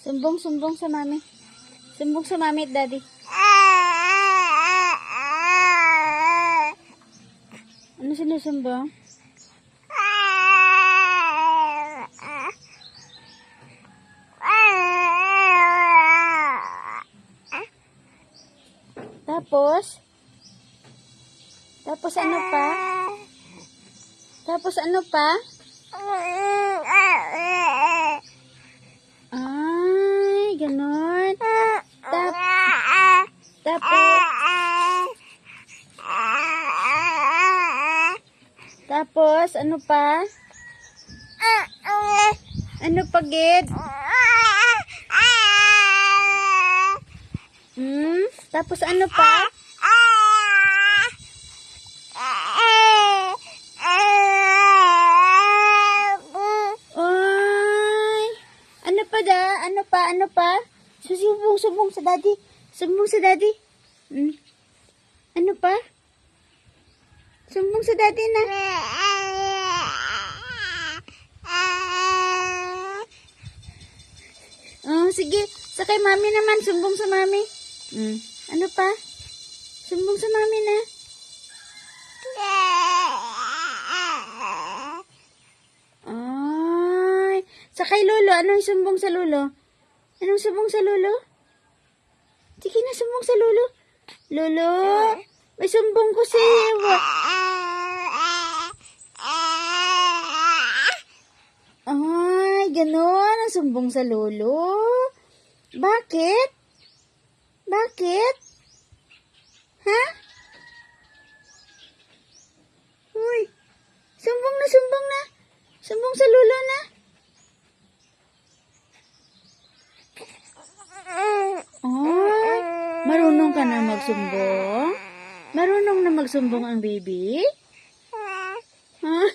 Sumbong sa mami. Sumbong sa mami at daddy. Ano sinusumbong? Tapos ano pa? Tapos ano pa? Ay, ganon. Tapos ano pa? Ano pa, Gid? Tapos ano pa? Ano pa? Sumbong sa daddy. Sumbong sa daddy. Ano pa? Sumbong sa daddy na. Oh, sige. Sa kay mami naman. Sumbong sa mami. Ano pa? Sumbong sa mami na. Ay. Sa kay lolo. Anong sumbong sa lolo? Anong sumbong sa lolo? Sige na, sumbong sa lolo. Lolo, may sumbong ko sa iyo. Ay, ganon ang sumbong sa lolo. Bakit? Bakit? Ha? Uy, sumbong na, sumbong na. Sumbong sa lolo na. Marunong ka na magsumbong? Marunong na magsumbong ang baby? Ha?